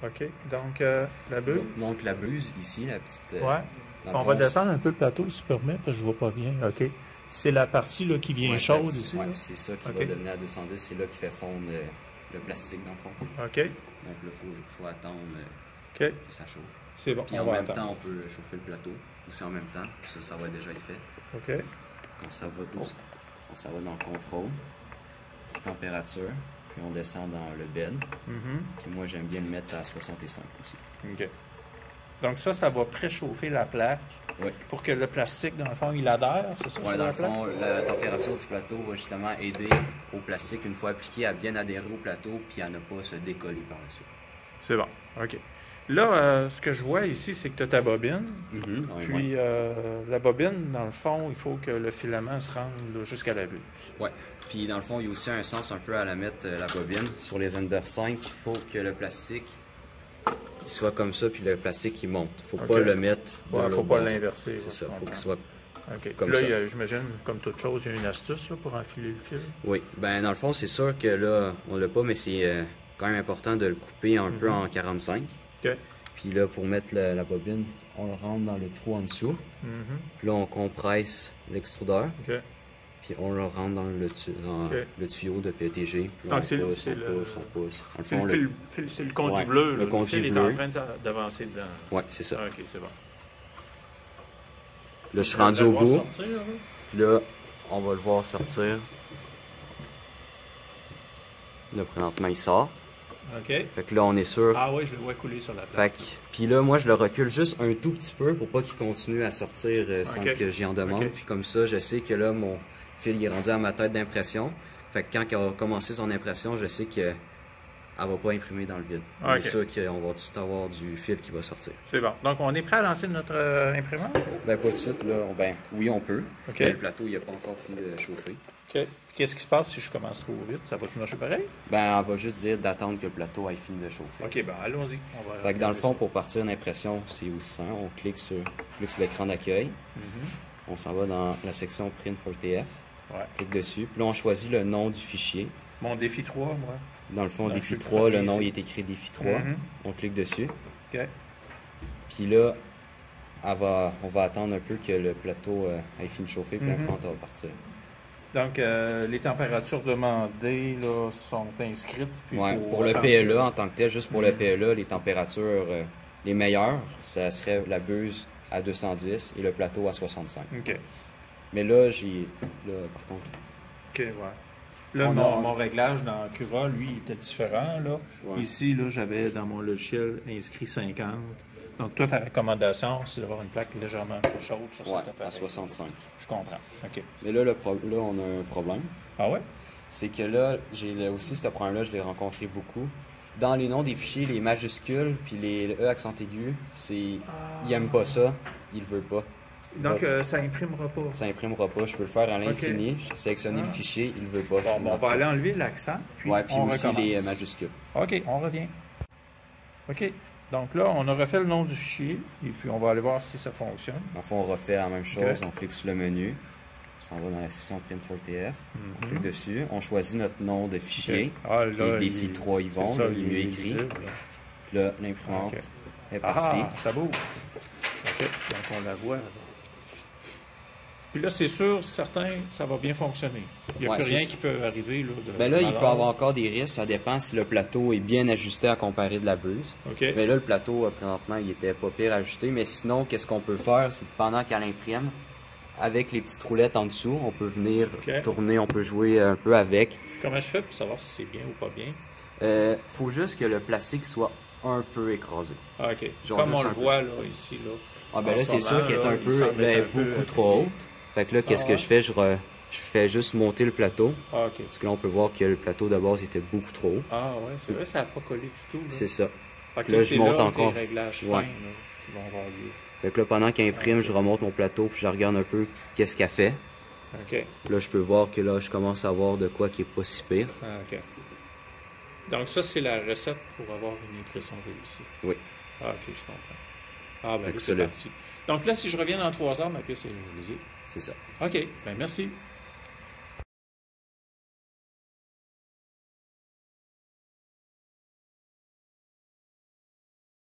OK. Donc, la buse. Donc la buse, ici, la petite... Ouais. On va descendre un peu le plateau, si tu permets, parce que je vois pas bien. OK. C'est la partie là, qui vient chaude ici. Ouais, c'est ça qui va devenir à 210. C'est là qui fait fondre le plastique, dans le fond. OK. Donc là, il faut attendre que ça chauffe. C'est bon. Puis en même temps, on peut chauffer le plateau. Aussi en même temps. Ça va déjà être fait. OK. Quand ça va dans le contrôle, température, puis on descend dans le bed. Puis moi, j'aime bien le mettre à 65 aussi. OK. Donc ça va préchauffer la plaque pour que le plastique, dans le fond, il adhère, c'est ça? Oui, dans le fond, la température du plateau va justement aider au plastique, une fois appliqué, à bien adhérer au plateau puis à ne pas se décoller par la suite. C'est bon, OK. Là, ce que je vois ici, c'est que tu as ta bobine. Puis la bobine, dans le fond, il faut que le filament se rende jusqu'à la buse. Oui. Puis dans le fond, il y a aussi un sens un peu à la mettre, la bobine. Sur les Ender 5, il faut que le plastique soit comme ça, puis le plastique il monte. Faut pas le mettre. Il ne faut pas l'inverser. C'est ça, faut qu'il soit comme là, ça. J'imagine, comme toute chose, il y a une astuce là, pour enfiler le fil. Oui, ben dans le fond, c'est sûr que là, on l'a pas, mais c'est quand même important de le couper un peu en 45. Puis là, pour mettre la bobine, on le rentre dans le trou en dessous. Puis là, on compresse l'extrudeur. Puis on le rentre dans le tuyau de PETG. Donc c'est le conduit bleu. Le fil est en train d'avancer dedans. Oui, c'est ça. OK, c'est bon. Là, je suis rendu au bout. Là, on va le voir sortir. Là, présentement, il sort. OK. Fait que là, on est sûr. Ah oui, je le vois couler sur la plaque. Puis là, moi, je le recule juste un tout petit peu pour pas qu'il continue à sortir sans que j'y en demande. Puis comme ça, je sais que là, mon fil il est rendu à ma tête d'impression. Fait que quand il va commencer son impression, je sais qu'elle va pas imprimer dans le vide. On est sûr qu'on va tout de suite avoir du fil qui va sortir. C'est bon. Donc, on est prêt à lancer notre imprimante? Ben, pas tout de suite. Là. Ben, oui, on peut. Mais le plateau, il n'a pas encore fini de chauffer. OK. Qu'est-ce qui se passe si je commence trop vite? Ça va-tu marcher pareil? Ben, on va juste dire d'attendre que le plateau ait fini de chauffer. OK, ben allons-y. Fait que dans le fond, pour partir l'impression, c'est aussi simple. On clique sur l'écran d'accueil. On s'en va dans la section Print for TF. Clique dessus. Puis là, on choisit le nom du fichier. Mon défi 3, moi. Dans le fond, défi 3, le nom il est écrit défi 3. On clique dessus. OK. Puis là, on va attendre un peu que le plateau ait fini de chauffer, puis après, on va partir. Donc, les températures demandées là, sont inscrites. Puis pour le PLA en tant que tel, juste pour le PLA, les températures les meilleures, ça serait la buse à 210 et le plateau à 65. OK. Mais là, par contre... OK, ouais. Là, mon réglage dans Cura, lui, il était différent. Là. Ici, là, j'avais dans mon logiciel inscrit 50. Donc, toi, ta recommandation, c'est d'avoir une plaque légèrement plus chaude sur cet appareil. À 65. Je comprends. OK. Mais là, on a un problème. Ah ouais? C'est que là, j'ai aussi ce problème-là, je l'ai rencontré beaucoup. Dans les noms des fichiers, les majuscules puis les E accent aigu, il n'aime pas ça, il ne veut pas. Donc, ça imprimera pas? Ça imprimera pas. Je peux le faire à l'infini. Je sélectionne le fichier, il ne veut pas. Bon, on va aller enlever l'accent, puis on aussi recommence. les majuscules. OK, on revient. OK. Donc là, on a refait le nom du fichier, et puis on va aller voir si ça fonctionne. En fait, on refait la même chose. On clique sur le menu. On s'en va dans la section Print for TF. On clique dessus. On choisit notre nom de fichier. Qui est défi 3 Yvon. Il est mieux écrit. Puis là, l'imprimante est partie. Ah, ça bouge. OK, donc on la voit. Puis là, c'est sûr, certain, ça va bien fonctionner. Il n'y a plus rien qui peut arriver. Là, là, il peut y avoir encore des risques. Ça dépend si le plateau est bien ajusté à comparer de la buse. Mais là, le plateau, présentement, il était pas pire ajusté. Mais sinon, qu'est-ce qu'on peut faire? C'est que pendant qu'elle imprime, avec les petites roulettes en dessous, on peut venir tourner, on peut jouer un peu avec. Comment je fais pour savoir si c'est bien ou pas bien? Faut juste que le plastique soit un peu écrasé. Ah, OK. Comme on le voit là, ici. Là. Ah, ben là, c'est ça qui est un peu beaucoup trop haut. Fait que là, qu'est-ce que je fais? Je fais juste monter le plateau. Ah, OK. Parce que là, on peut voir que le plateau de base était beaucoup trop haut. Ah, ouais, c'est vrai, ça n'a pas collé du tout. C'est ça. Fait que là, je monte encore. Les réglages fins qui vont avoir lieu. Fait que là, pendant qu'elle imprime, je remonte mon plateau puis je regarde un peu qu'est-ce qu'elle fait. OK. Là, je peux voir que là, je commence à voir de quoi qui est pas si pire. Ah, OK. Donc ça, c'est la recette pour avoir une impression réussie. Oui. Ah, OK, je comprends. Ah, ben là, c'est parti. Donc là, si je reviens dans 3 heures, ma pièce est réalisée. C'est ça. OK, ben merci.